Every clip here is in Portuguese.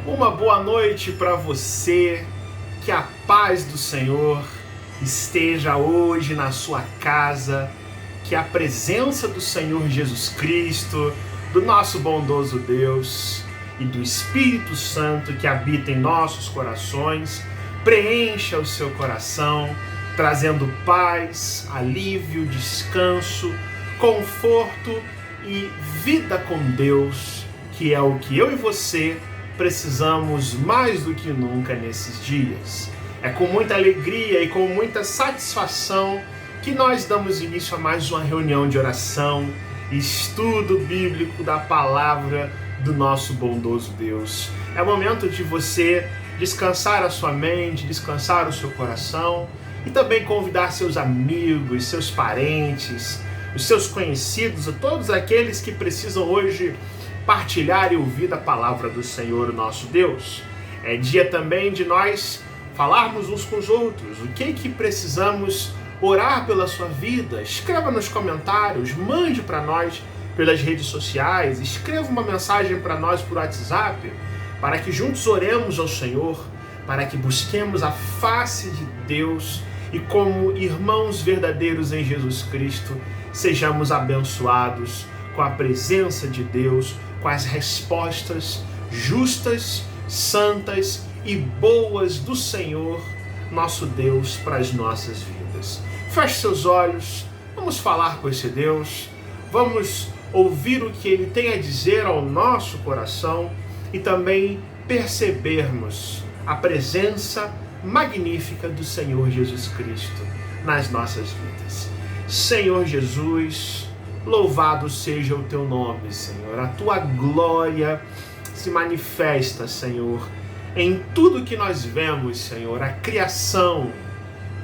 Uma boa noite para você, que a paz do Senhor esteja hoje na sua casa, que a presença do Senhor Jesus Cristo, do nosso bondoso Deus e do Espírito Santo que habita em nossos corações, preencha o seu coração, trazendo paz, alívio, descanso, conforto e vida com Deus, que é o que eu e você precisamos mais do que nunca nesses dias. É com muita alegria e com muita satisfação que nós damos início a mais uma reunião de oração e estudo bíblico da palavra do nosso bondoso Deus. É o momento de você descansar a sua mente, descansar o seu coração e também convidar seus amigos, seus parentes, os seus conhecidos, a todos aqueles que precisam hoje partilhar e ouvir da palavra do Senhor, nosso Deus. É dia também de nós falarmos uns com os outros. O que precisamos orar pela sua vida? Escreva nos comentários, mande para nós pelas redes sociais, escreva uma mensagem para nós por WhatsApp, para que juntos oremos ao Senhor, para que busquemos a face de Deus e como irmãos verdadeiros em Jesus Cristo, sejamos abençoados com a presença de Deus, com as respostas justas, santas e boas do Senhor, nosso Deus, para as nossas vidas. Feche seus olhos, vamos falar com esse Deus, vamos ouvir o que Ele tem a dizer ao nosso coração e também percebermos a presença magnífica do Senhor Jesus Cristo nas nossas vidas. Senhor Jesus, louvado seja o teu nome, Senhor. A tua glória se manifesta, Senhor, em tudo que nós vemos, Senhor. A criação,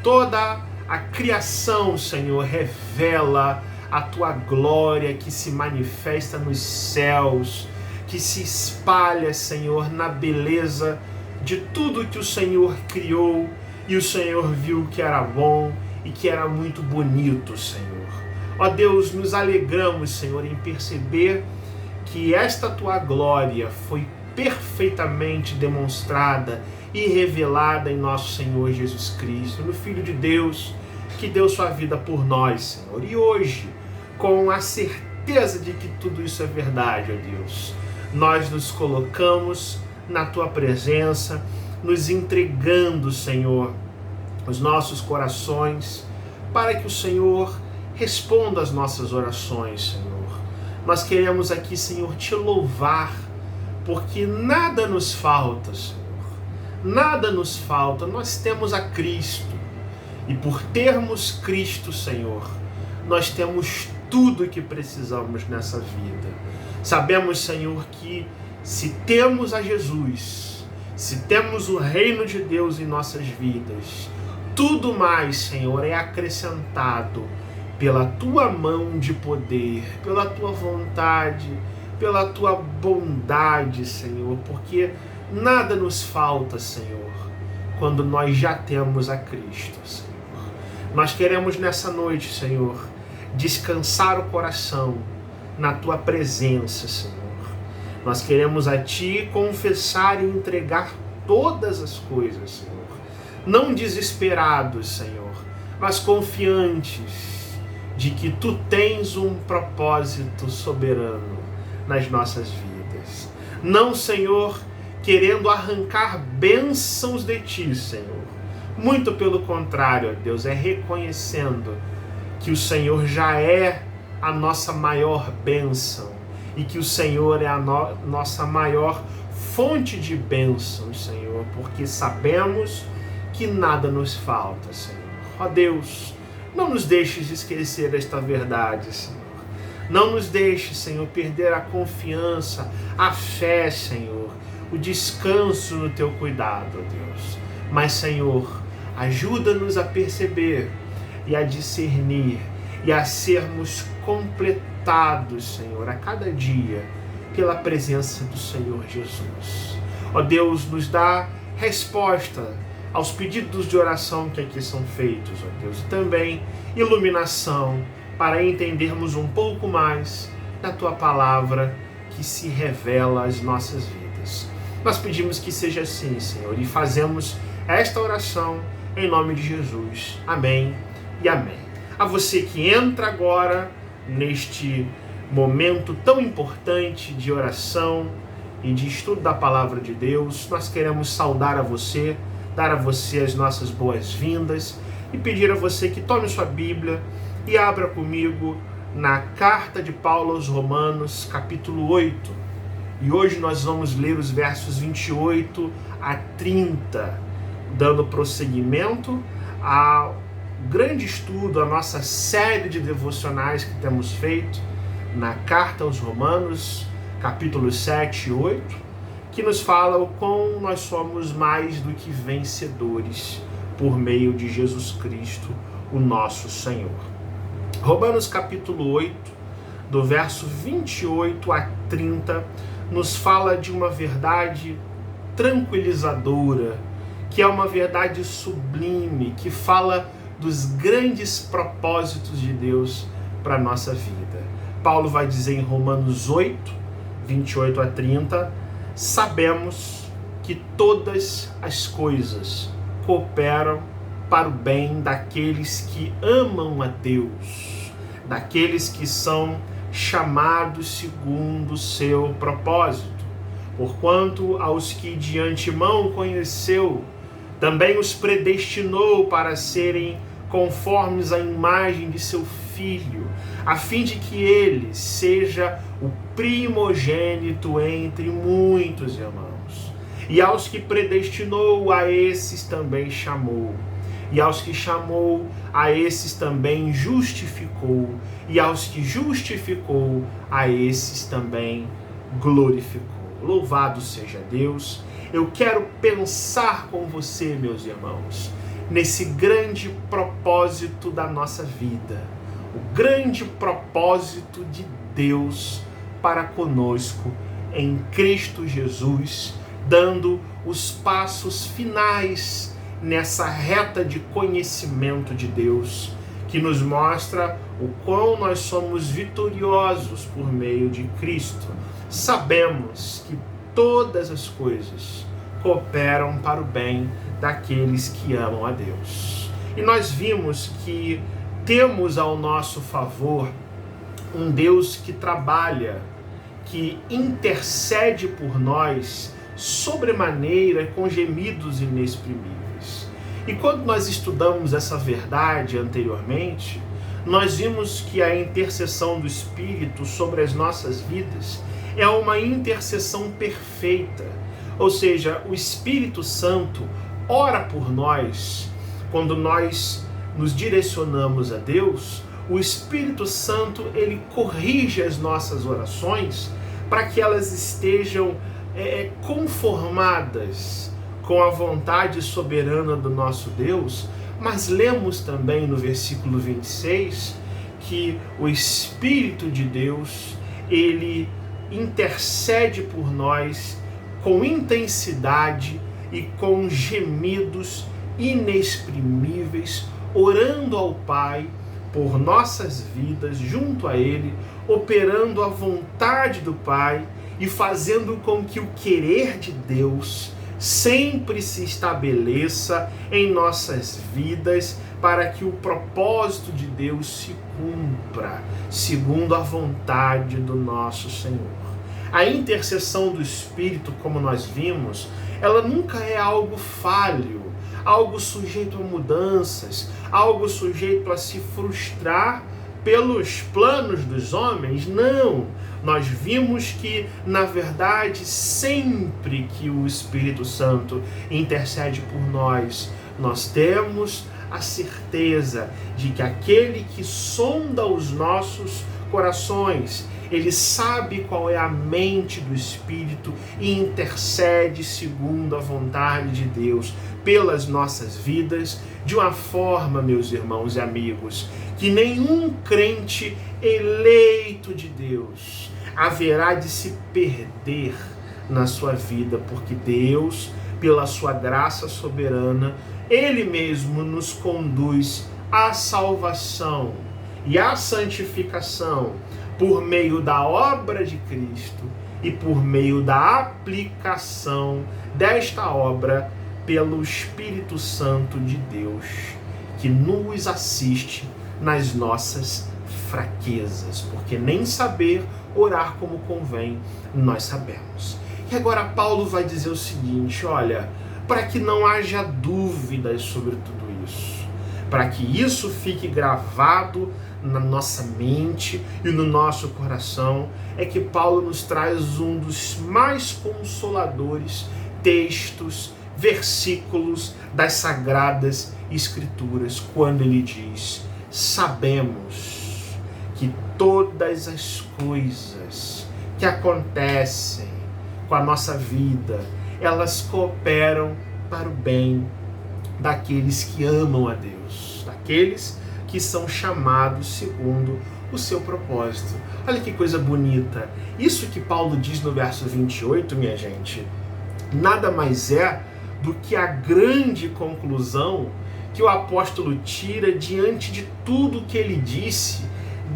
toda a criação, Senhor, revela a tua glória que se manifesta nos céus, que se espalha, Senhor, na beleza de tudo que o Senhor criou e o Senhor viu que era bom e que era muito bonito, Senhor. Ó Deus, nos alegramos, Senhor, em perceber que esta tua glória foi perfeitamente demonstrada e revelada em nosso Senhor Jesus Cristo, no Filho de Deus, que deu sua vida por nós, Senhor. E hoje, com a certeza de que tudo isso é verdade, ó Deus, nós nos colocamos na tua presença, nos entregando, Senhor, os nossos corações, para que o Senhor responda às nossas orações, Senhor. Nós queremos aqui, Senhor, te louvar, porque nada nos falta, Senhor. Nada nos falta. Nós temos a Cristo. E por termos Cristo, Senhor, nós temos tudo o que precisamos nessa vida. Sabemos, Senhor, que se temos a Jesus, se temos o reino de Deus em nossas vidas, tudo mais, Senhor, é acrescentado pela tua mão de poder, pela tua vontade, pela tua bondade, Senhor, porque nada nos falta, Senhor, quando nós já temos a Cristo, Senhor. Nós queremos nessa noite, Senhor, descansar o coração na tua presença, Senhor. Nós queremos a ti confessar e entregar todas as coisas, Senhor. Não desesperados, Senhor, mas confiantes de que tu tens um propósito soberano nas nossas vidas. Não, Senhor, querendo arrancar bênçãos de ti, Senhor. Muito pelo contrário, ó Deus, é reconhecendo que o Senhor já é a nossa maior bênção e que o Senhor é a nossa maior fonte de bênçãos, Senhor, porque sabemos que nada nos falta, Senhor. Ó Deus, não nos deixes esquecer esta verdade, Senhor. Não nos deixes, Senhor, perder a confiança, a fé, Senhor, o descanso no teu cuidado, ó Deus. Mas, Senhor, ajuda-nos a perceber e a discernir e a sermos completados, Senhor, a cada dia pela presença do Senhor Jesus. Ó Deus, nos dá resposta aos pedidos de oração que aqui são feitos, ó Deus, e também iluminação para entendermos um pouco mais da tua palavra que se revela às nossas vidas. Nós pedimos que seja assim, Senhor, e fazemos esta oração em nome de Jesus. Amém e amém. A você que entra agora neste momento tão importante de oração e de estudo da Palavra de Deus, nós queremos saudar a você, dar a você as nossas boas-vindas e pedir a você que tome sua Bíblia e abra comigo na carta de Paulo aos Romanos, capítulo 8. E hoje nós vamos ler os versos 28 a 30, dando prosseguimento ao grande estudo, a nossa série de devocionais que temos feito na carta aos Romanos, capítulos 7 e 8, que nos fala o quão nós somos mais do que vencedores por meio de Jesus Cristo, o nosso Senhor. Romanos capítulo 8, do verso 28 a 30, nos fala de uma verdade tranquilizadora, que é uma verdade sublime, que fala dos grandes propósitos de Deus para a nossa vida. Paulo vai dizer em Romanos 8, 28 a 30, sabemos que todas as coisas cooperam para o bem daqueles que amam a Deus, daqueles que são chamados segundo o seu propósito. Porquanto aos que de antemão conheceu, também os predestinou para serem conformes à imagem de seu Filho, a fim de que ele seja o primogênito entre muitos irmãos. E aos que predestinou, a esses também chamou. E aos que chamou, a esses também justificou. E aos que justificou, a esses também glorificou. Louvado seja Deus. Eu quero pensar com você, meus irmãos, nesse grande propósito da nossa vida. O grande propósito de Deus para conosco em Cristo Jesus, dando os passos finais nessa reta de conhecimento de Deus, que nos mostra o quão nós somos vitoriosos por meio de Cristo. Sabemos que todas as coisas cooperam para o bem daqueles que amam a Deus. E nós vimos que temos ao nosso favor um Deus que trabalha, que intercede por nós sobremaneira com gemidos inexprimíveis. E quando nós estudamos essa verdade anteriormente, nós vimos que a intercessão do Espírito sobre as nossas vidas é uma intercessão perfeita. Ou seja, o Espírito Santo ora por nós. Quando nós nos direcionamos a Deus, o Espírito Santo, ele corrige as nossas orações para que elas estejam conformadas com a vontade soberana do nosso Deus. Mas lemos também no versículo 26 que o Espírito de Deus, ele intercede por nós com intensidade e com gemidos inexprimíveis, orando ao Pai por nossas vidas, junto a Ele, operando a vontade do Pai e fazendo com que o querer de Deus sempre se estabeleça em nossas vidas, para que o propósito de Deus se cumpra, segundo a vontade do nosso Senhor. A intercessão do Espírito, como nós vimos, ela nunca é algo falho, algo sujeito a mudanças, algo sujeito a se frustrar pelos planos dos homens. Não! Nós vimos que, na verdade, sempre que o Espírito Santo intercede por nós, nós temos a certeza de que aquele que sonda os nossos corações, ele sabe qual é a mente do Espírito e intercede segundo a vontade de Deus pelas nossas vidas, de uma forma, meus irmãos e amigos, que nenhum crente eleito de Deus haverá de se perder na sua vida, porque Deus, pela sua graça soberana, Ele mesmo nos conduz à salvação e à santificação por meio da obra de Cristo e por meio da aplicação desta obra pelo Espírito Santo de Deus, que nos assiste nas nossas fraquezas, porque nem saber orar como convém nós sabemos. E agora Paulo vai dizer o seguinte, olha, para que não haja dúvidas sobre tudo isso, para que isso fique gravado na nossa mente e no nosso coração, é que Paulo nos traz um dos mais consoladores textos, versículos das Sagradas Escrituras, quando ele diz: sabemos que todas as coisas que acontecem com a nossa vida, elas cooperam para o bem daqueles que amam a Deus, daqueles que são chamados segundo o seu propósito. Olha que coisa bonita. Isso que Paulo diz no verso 28, minha gente, nada mais é do que a grande conclusão que o apóstolo tira diante de tudo que ele disse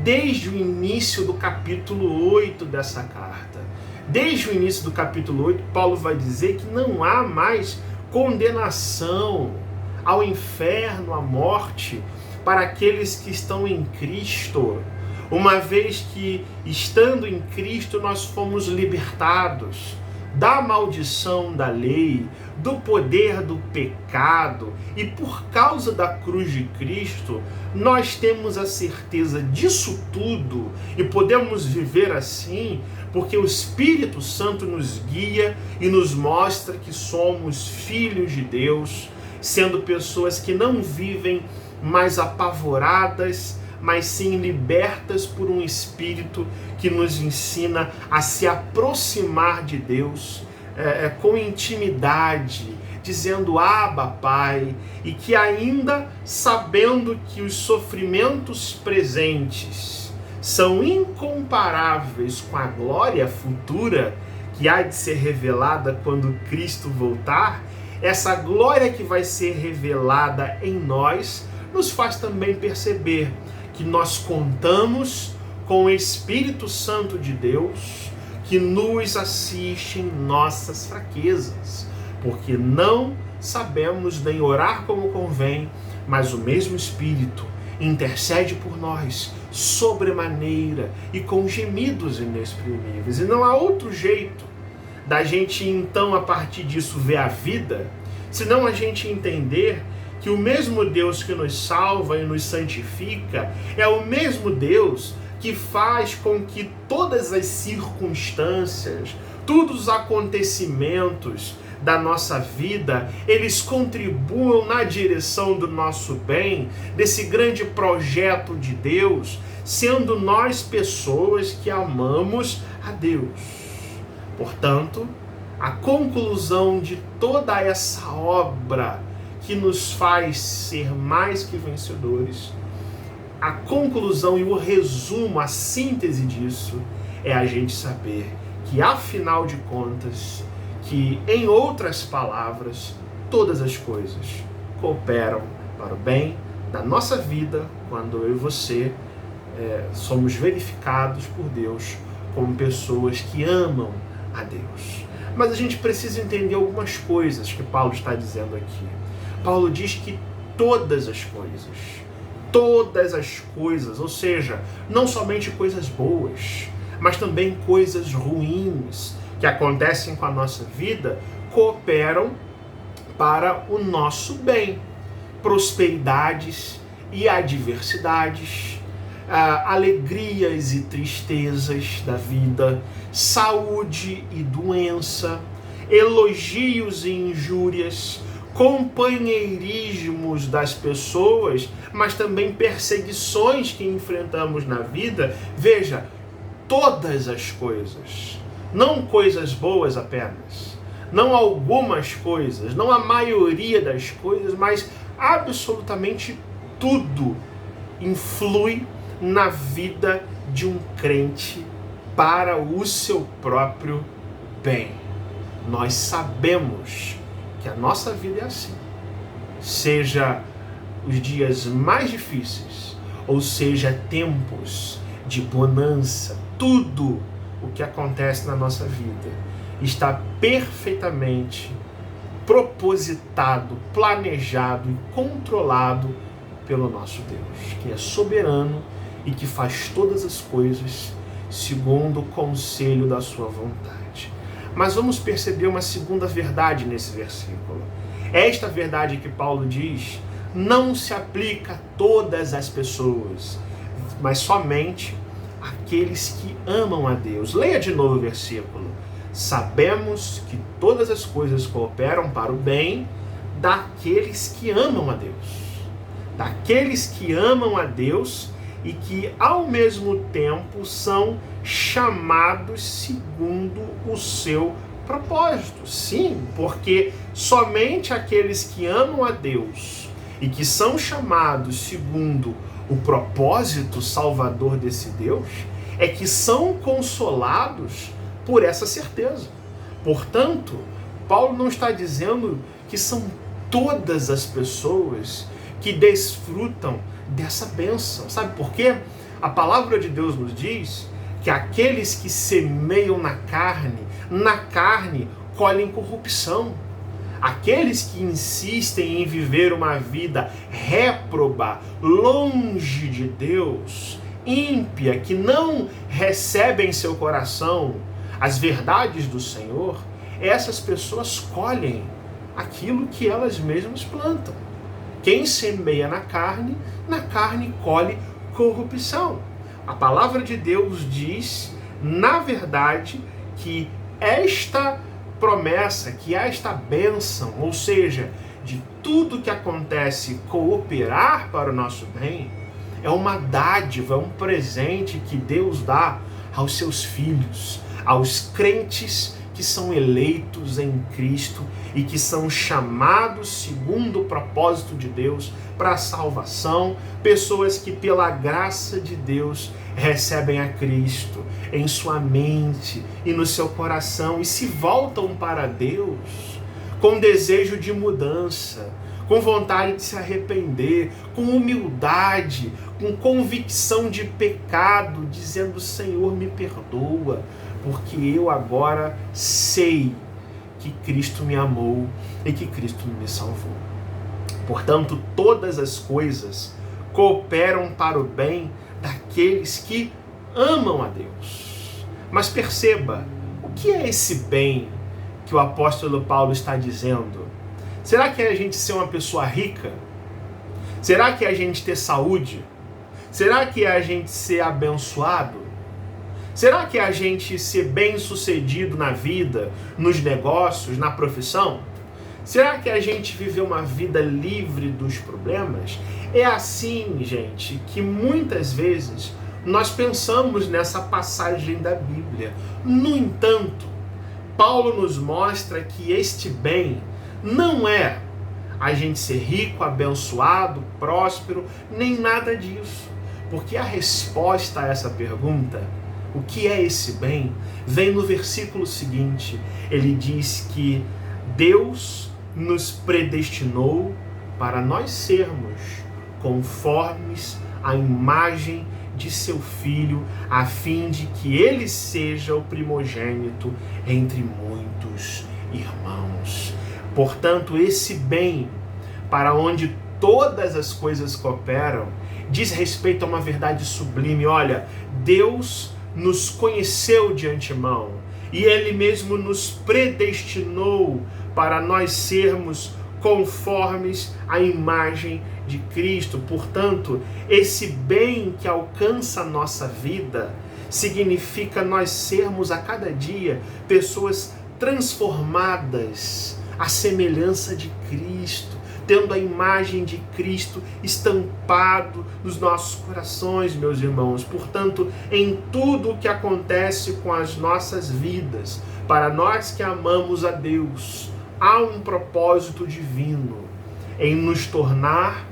desde o início do capítulo 8 dessa carta. Desde o início do capítulo 8, Paulo vai dizer que não há mais condenação ao inferno, à morte, para aqueles que estão em Cristo, uma vez que, estando em Cristo, nós fomos libertados da maldição da lei, do poder do pecado, e por causa da cruz de Cristo, nós temos a certeza disso tudo e podemos viver assim, porque o Espírito Santo nos guia e nos mostra que somos filhos de Deus, sendo pessoas que não vivem mais apavoradas, mas sim libertas por um Espírito que nos ensina a se aproximar de Deus com intimidade, dizendo Abba, Pai, e que ainda sabendo que os sofrimentos presentes são incomparáveis com a glória futura que há de ser revelada quando Cristo voltar, essa glória que vai ser revelada em nós nos faz também perceber que nós contamos com o Espírito Santo de Deus que nos assiste em nossas fraquezas, porque não sabemos nem orar como convém, mas o mesmo Espírito intercede por nós sobremaneira e com gemidos inexprimíveis. E não há outro jeito da gente então a partir disso ver a vida, senão a gente entender que o mesmo Deus que nos salva e nos santifica é o mesmo Deus que faz com que todas as circunstâncias, todos os acontecimentos da nossa vida, eles contribuam na direção do nosso bem, desse grande projeto de Deus, sendo nós pessoas que amamos a Deus. Portanto, a conclusão de toda essa obra que nos faz ser mais que vencedores, a conclusão e o resumo, a síntese disso, é a gente saber que, afinal de contas, que, em outras palavras, todas as coisas cooperam para o bem da nossa vida, quando eu e você somos verificados por Deus como pessoas que amam a Deus. Mas a gente precisa entender algumas coisas que Paulo está dizendo aqui. Paulo diz que todas as coisas, ou seja, não somente coisas boas, mas também coisas ruins que acontecem com a nossa vida, cooperam para o nosso bem. Prosperidades e adversidades, alegrias e tristezas da vida, saúde e doença, elogios e injúrias, companheirismos das pessoas, mas também perseguições que enfrentamos na vida. Veja, todas as coisas, não coisas boas apenas, não algumas coisas, não a maioria das coisas, mas absolutamente tudo influi na vida de um crente para o seu próprio bem. Nós sabemos que a nossa vida é assim, seja os dias mais difíceis, ou seja tempos de bonança, tudo o que acontece na nossa vida está perfeitamente propositado, planejado e controlado pelo nosso Deus, que é soberano e que faz todas as coisas segundo o conselho da sua vontade. Mas vamos perceber uma segunda verdade nesse versículo. Esta verdade que Paulo diz não se aplica a todas as pessoas, mas somente àqueles que amam a Deus. Leia de novo o versículo. Sabemos que todas as coisas cooperam para o bem daqueles que amam a Deus. Daqueles que amam a Deus e que, ao mesmo tempo, são chamados segundo o seu propósito. Sim, porque somente aqueles que amam a Deus e que são chamados segundo o propósito salvador desse Deus é que são consolados por essa certeza. Portanto, Paulo não está dizendo que são todas as pessoas que desfrutam dessa bênção. Sabe por quê? A palavra de Deus nos diz que aqueles que semeiam na carne colhem corrupção. Aqueles que insistem em viver uma vida réproba, longe de Deus, ímpia, que não recebem em seu coração as verdades do Senhor, essas pessoas colhem aquilo que elas mesmas plantam. Quem semeia na carne colhe corrupção. A palavra de Deus diz, na verdade, que esta promessa, que esta bênção, ou seja, de tudo que acontece cooperar para o nosso bem, é uma dádiva, é um presente que Deus dá aos seus filhos, aos crentes que são eleitos em Cristo e que são chamados segundo o propósito de Deus para a salvação, pessoas que pela graça de Deus recebem a Cristo em sua mente e no seu coração e se voltam para Deus com desejo de mudança, com vontade de se arrepender, com humildade, com convicção de pecado, dizendo: Senhor, me perdoa, porque eu agora sei que Cristo me amou e que Cristo me salvou. Portanto, todas as coisas cooperam para o bem daqueles que amam a Deus. Mas perceba, o que é esse bem que o apóstolo Paulo está dizendo? Será que é a gente ser uma pessoa rica? Será que é a gente ter saúde? Será que é a gente ser abençoado? Será que é a gente ser bem-sucedido na vida, nos negócios, na profissão? Será que é a gente viver uma vida livre dos problemas? É assim, gente, que muitas vezes nós pensamos nessa passagem da Bíblia. No entanto, Paulo nos mostra que este bem não é a gente ser rico, abençoado, próspero, nem nada disso. Porque a resposta a essa pergunta, o que é esse bem, vem no versículo seguinte. Ele diz que Deus nos predestinou para nós sermos conformes à imagem de seu Filho, a fim de que ele seja o primogênito entre muitos irmãos. Portanto, esse bem, para onde todas as coisas cooperam, diz respeito a uma verdade sublime. Olha, Deus nos conheceu de antemão e Ele mesmo nos predestinou para nós sermos conformes à imagem de Cristo. Portanto, esse bem que alcança a nossa vida significa nós sermos a cada dia pessoas transformadas à semelhança de Cristo, tendo a imagem de Cristo estampado nos nossos corações, meus irmãos. Portanto, em tudo o que acontece com as nossas vidas, para nós que amamos a Deus, há um propósito divino em nos tornar,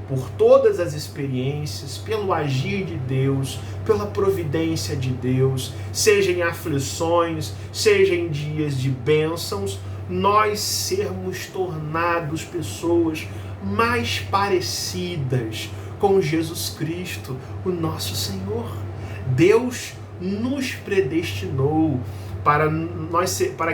por todas as experiências, pelo agir de Deus, pela providência de Deus, seja em aflições, seja em dias de bênçãos, nós sermos tornados pessoas mais parecidas com Jesus Cristo, o nosso Senhor. Deus nos predestinou para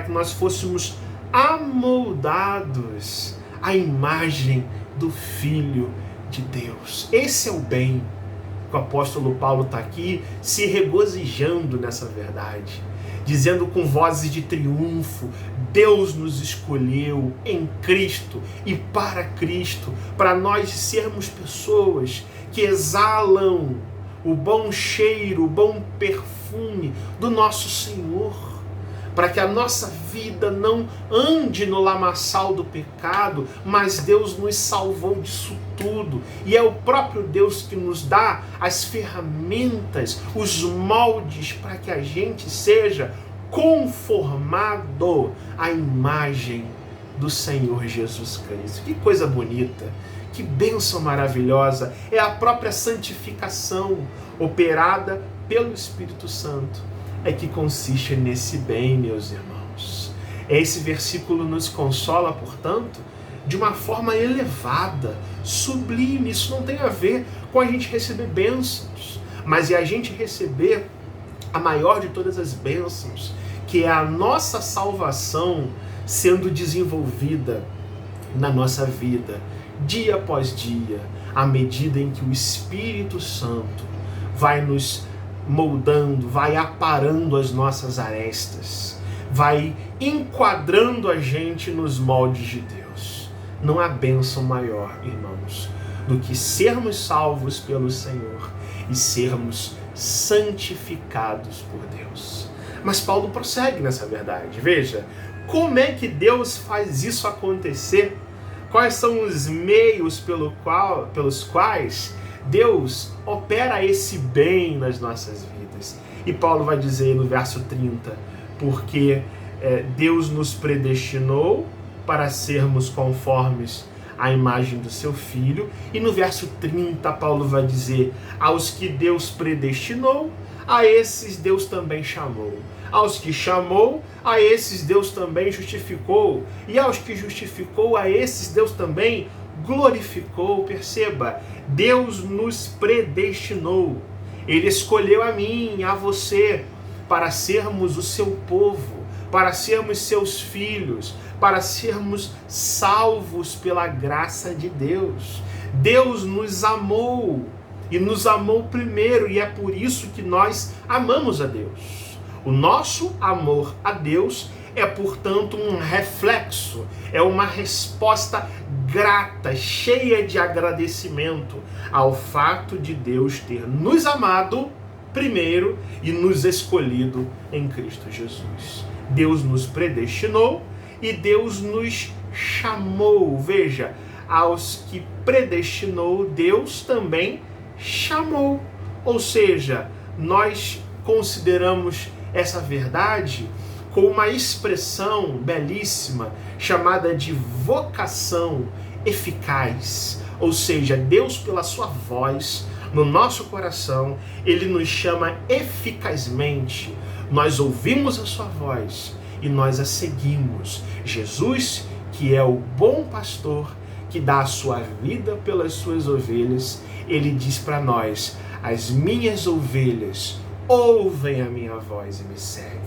que nós fôssemos amoldados à imagem do Filho de Deus. Esse é o bem. O apóstolo Paulo está aqui se regozijando nessa verdade, dizendo com vozes de triunfo: Deus nos escolheu em Cristo e para Cristo, para nós sermos pessoas que exalam o bom cheiro, o bom perfume do nosso Senhor, para que a nossa vida não ande no lamaçal do pecado, mas Deus nos salvou disso tudo. E é o próprio Deus que nos dá as ferramentas, os moldes, para que a gente seja conformado à imagem do Senhor Jesus Cristo. Que coisa bonita, que bênção maravilhosa. É a própria santificação operada pelo Espírito Santo é que consiste nesse bem, meus irmãos. Esse versículo nos consola, portanto, de uma forma elevada, sublime. Isso não tem a ver com a gente receber bênçãos, mas é a gente receber a maior de todas as bênçãos, que é a nossa salvação sendo desenvolvida na nossa vida, dia após dia, à medida em que o Espírito Santo vai nos moldando, vai aparando as nossas arestas, vai enquadrando a gente nos moldes de Deus. Não há bênção maior, irmãos, do que sermos salvos pelo Senhor e sermos santificados por Deus. Mas Paulo prossegue nessa verdade. Veja, como é que Deus faz isso acontecer? Quais são os meios pelos quais Deus opera esse bem nas nossas vidas? E Paulo vai dizer no verso 30, porque Deus nos predestinou para sermos conformes à imagem do seu Filho. E no verso 30, Paulo vai dizer: aos que Deus predestinou, a esses Deus também chamou. Aos que chamou, a esses Deus também justificou. E aos que justificou, a esses Deus também glorificou. Perceba, Deus nos predestinou. Ele escolheu a mim, a você, para sermos o seu povo, para sermos seus filhos, para sermos salvos pela graça de Deus. Deus nos amou e nos amou primeiro, e é por isso que nós amamos a Deus. O nosso amor a Deus é, portanto, um reflexo, é uma resposta grata, cheia de agradecimento ao fato de Deus ter nos amado primeiro e nos escolhido em Cristo Jesus. Deus nos predestinou e Deus nos chamou. Veja, aos que predestinou, Deus também chamou. Ou seja, nós consideramos essa verdade com uma expressão belíssima chamada de vocação eficaz. Ou seja, Deus, pela sua voz no nosso coração, Ele nos chama eficazmente. Nós ouvimos a sua voz e nós a seguimos. Jesus, que é o bom pastor, que dá a sua vida pelas suas ovelhas, Ele diz para nós: as minhas ovelhas ouvem a minha voz e me seguem,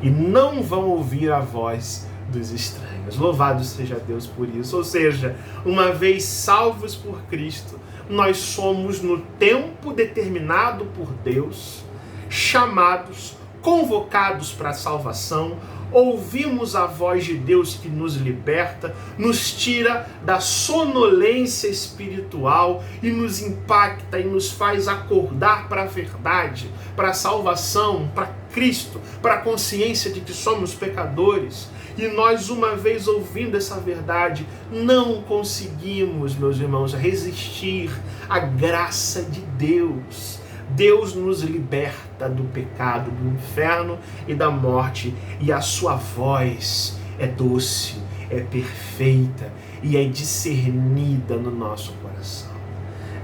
e não vão ouvir a voz dos estranhos. Louvado seja Deus por isso. Ou seja, uma vez salvos por Cristo, nós somos no tempo determinado por Deus, chamados, convocados para a salvação, ouvimos a voz de Deus que nos liberta, nos tira da sonolência espiritual e nos impacta e nos faz acordar para a verdade, para a salvação, para Cristo, para a consciência de que somos pecadores. E nós, uma vez ouvindo essa verdade, não conseguimos, meus irmãos, resistir à graça de Deus. Deus nos liberta do pecado, do inferno e da morte, e a sua voz é doce, é perfeita e é discernida no nosso coração.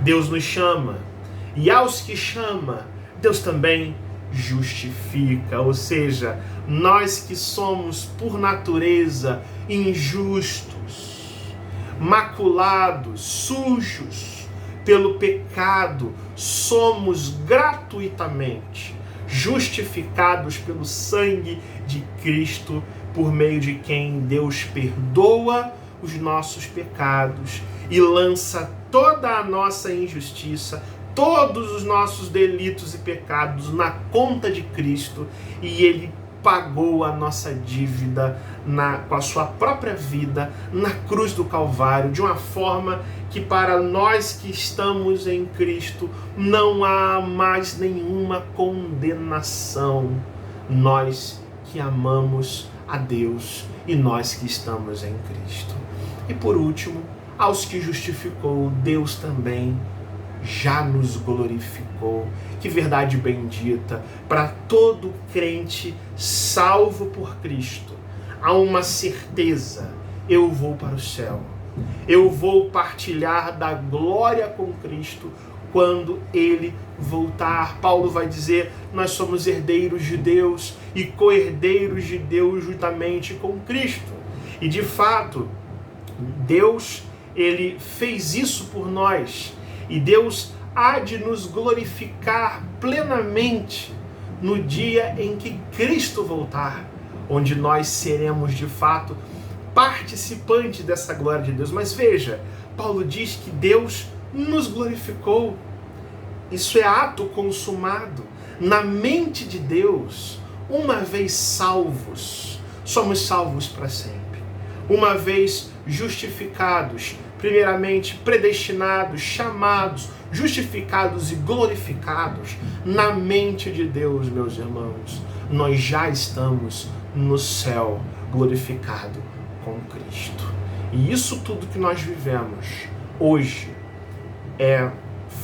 Deus nos chama, e aos que chama, Deus também justifica. Ou seja, nós que somos por natureza injustos, maculados, sujos pelo pecado, somos gratuitamente justificados pelo sangue de Cristo, por meio de quem Deus perdoa os nossos pecados e lança toda a nossa injustiça, todos os nossos delitos e pecados na conta de Cristo, e Ele pagou a nossa dívida com a sua própria vida na cruz do Calvário, de uma forma que para nós que estamos em Cristo não há mais nenhuma condenação. Nós que amamos a Deus e nós que estamos em Cristo. E por último, aos que justificou, Deus também já nos glorificou. Que verdade bendita! Para todo crente salvo por Cristo, há uma certeza: eu vou para o céu. Eu vou partilhar da glória com Cristo quando Ele voltar. Paulo vai dizer: nós somos herdeiros de Deus e co-herdeiros de Deus juntamente com Cristo. E de fato, Deus, Ele fez isso por nós. E Deus há de nos glorificar plenamente no dia em que Cristo voltar, onde nós seremos de fato participantes dessa glória de Deus. Mas veja, Paulo diz que Deus nos glorificou. Isso é ato consumado. Na mente de Deus, uma vez salvos, somos salvos para sempre. Uma vez justificados, primeiramente predestinados, chamados, justificados e glorificados, na mente de Deus, meus irmãos, nós já estamos no céu, glorificado com Cristo. E isso tudo que nós vivemos hoje é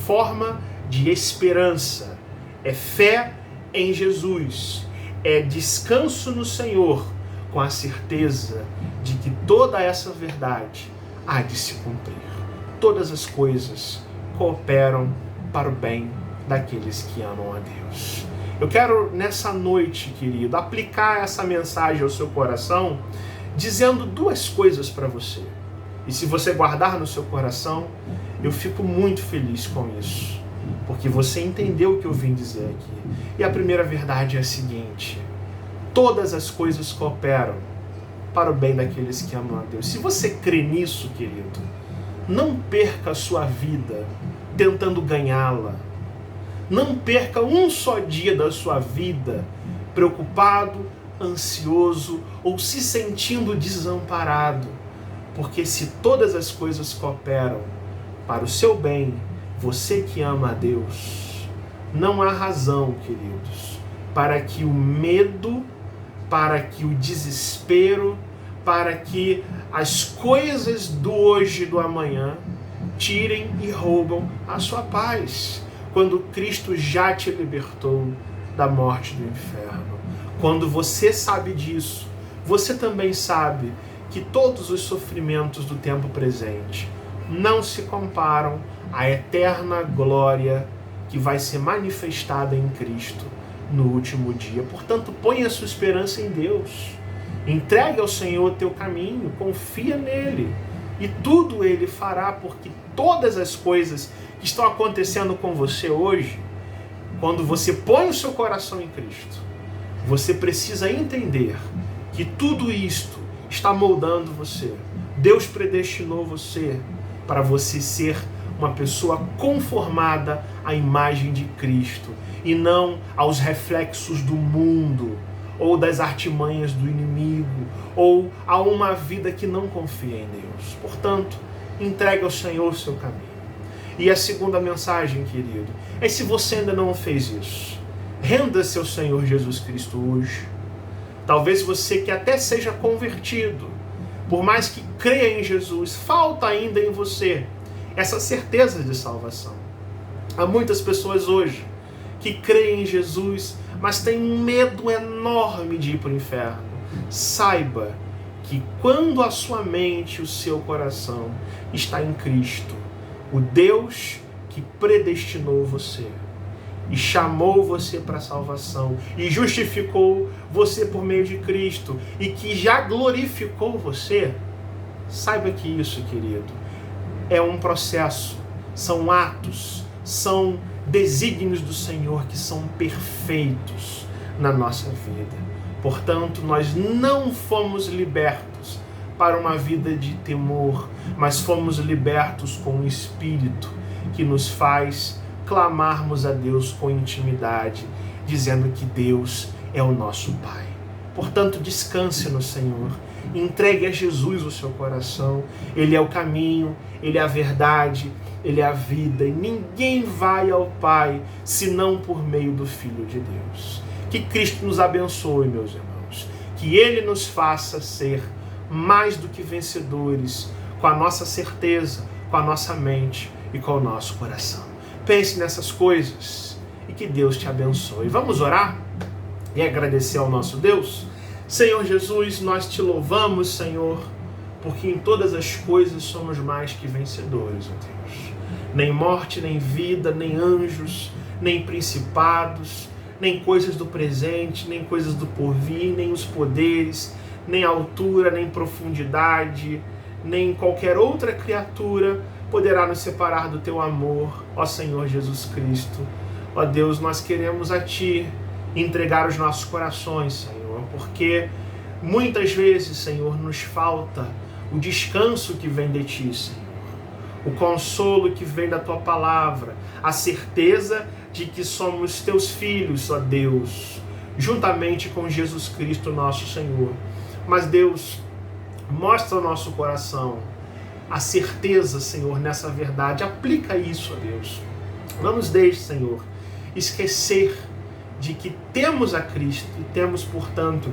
forma de esperança, é fé em Jesus, é descanso no Senhor, com a certeza de que toda essa verdade há de se cumprir. Todas as coisas cooperam para o bem daqueles que amam a Deus. Eu quero, nessa noite, querido, aplicar essa mensagem ao seu coração, dizendo duas coisas para você. E se você guardar no seu coração, eu fico muito feliz com isso, porque você entendeu o que eu vim dizer aqui. E a primeira verdade é a seguinte: todas as coisas cooperam para o bem daqueles que amam a Deus. Se você crê nisso, querido, não perca a sua vida tentando ganhá-la. Não perca um só dia da sua vida preocupado, ansioso ou se sentindo desamparado. Porque se todas as coisas cooperam para o seu bem, você que ama a Deus, não há razão, queridos, para que o medo, para que o desespero, para que as coisas do hoje e do amanhã tirem e roubam a sua paz, quando Cristo já te libertou da morte do inferno. Quando você sabe disso, você também sabe que todos os sofrimentos do tempo presente não se comparam à eterna glória que vai ser manifestada em Cristo no último dia. Portanto, ponha a sua esperança em Deus. Entregue ao Senhor o teu caminho, confia nele e tudo ele fará, porque todas as coisas que estão acontecendo com você hoje, quando você põe o seu coração em Cristo, você precisa entender que tudo isto está moldando você. Deus predestinou você para você ser uma pessoa conformada à imagem de Cristo e não aos reflexos do mundo ou das artimanhas do inimigo ou a uma vida que não confia em Deus. Portanto, entregue ao Senhor o seu caminho. E a segunda mensagem, querido, é: se você ainda não fez isso, renda-se ao Senhor Jesus Cristo hoje. Talvez você que até seja convertido, por mais que creia em Jesus, falta ainda em você essa certeza de salvação. Há muitas pessoas hoje que creem em Jesus, mas têm um medo enorme de ir para o inferno. Saiba que quando a sua mente e o seu coração está em Cristo, o Deus que predestinou você e chamou você para a salvação e justificou você por meio de Cristo e que já glorificou você, saiba que isso, querido, é um processo, são atos, são desígnios do Senhor que são perfeitos na nossa vida. Portanto, nós não fomos libertos para uma vida de temor, mas fomos libertos com um espírito que nos faz clamarmos a Deus com intimidade, dizendo que Deus é o nosso Pai. Portanto, descanse no Senhor, entregue a Jesus o seu coração. Ele é o caminho, Ele é a verdade, Ele é a vida, e ninguém vai ao Pai senão por meio do Filho de Deus. Que Cristo nos abençoe, meus irmãos, que Ele nos faça ser mais do que vencedores, com a nossa certeza, com a nossa mente e com o nosso coração. Pense nessas coisas e que Deus te abençoe. Vamos orar e agradecer ao nosso Deus? Senhor Jesus, nós te louvamos, Senhor, porque em todas as coisas somos mais que vencedores, ó Deus. Nem morte, nem vida, nem anjos, nem principados, nem coisas do presente, nem coisas do porvir, nem os poderes, nem altura, nem profundidade, nem qualquer outra criatura poderá nos separar do teu amor, ó Senhor Jesus Cristo. Ó Deus, nós queremos a Ti entregar os nossos corações, Senhor, porque muitas vezes, Senhor, nos falta o descanso que vem de Ti, Senhor, o consolo que vem da Tua palavra, a certeza de que somos Teus filhos, ó Deus, juntamente com Jesus Cristo, nosso Senhor. Mas, Deus, mostra ao nosso coração a certeza, Senhor, nessa verdade. Aplica isso, ó Deus. Não nos deixe, Senhor, esquecer de que temos a Cristo e temos, portanto,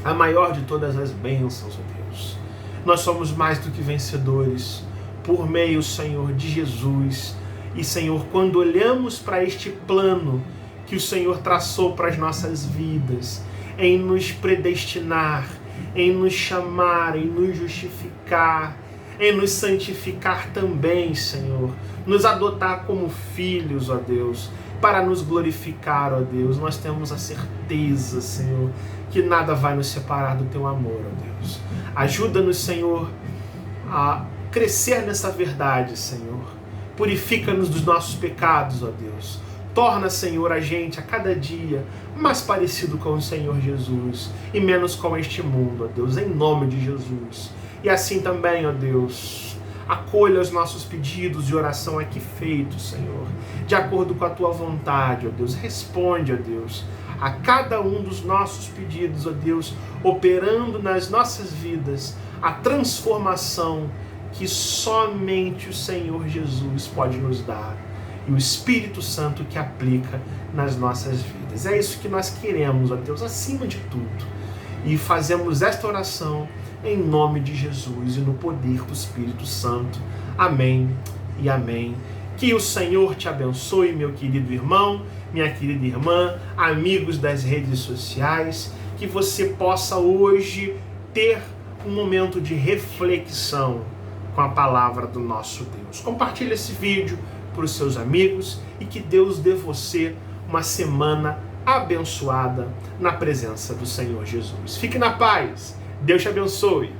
a maior de todas as bênçãos, ó Deus. Nós somos mais do que vencedores por meio, Senhor, de Jesus. E, Senhor, quando olhamos para este plano que o Senhor traçou para as nossas vidas, em nos predestinar, em nos chamar, em nos justificar, em nos santificar também, Senhor, nos adotar como filhos, ó Deus, para nos glorificar, ó Deus, nós temos a certeza, Senhor, que nada vai nos separar do Teu amor, ó Deus. Ajuda-nos, Senhor, a crescer nessa verdade, Senhor. Purifica-nos dos nossos pecados, ó Deus. Torna, Senhor, a gente a cada dia mais parecido com o Senhor Jesus e menos com este mundo, ó Deus, em nome de Jesus. E assim também, ó Deus, acolha os nossos pedidos de oração aqui feitos, Senhor, de acordo com a Tua vontade, ó Deus. Responde, ó Deus, a cada um dos nossos pedidos, ó Deus, operando nas nossas vidas a transformação que somente o Senhor Jesus pode nos dar e o Espírito Santo que aplica nas nossas vidas. É isso que nós queremos, ó Deus, acima de tudo. E fazemos esta oração em nome de Jesus e no poder do Espírito Santo. Amém e amém. Que o Senhor te abençoe, meu querido irmão, minha querida irmã, amigos das redes sociais, que você possa hoje ter um momento de reflexão com a palavra do nosso Deus. Compartilhe esse vídeo para os seus amigos e que Deus dê você uma semana abençoada na presença do Senhor Jesus. Fique na paz. Deus te abençoe.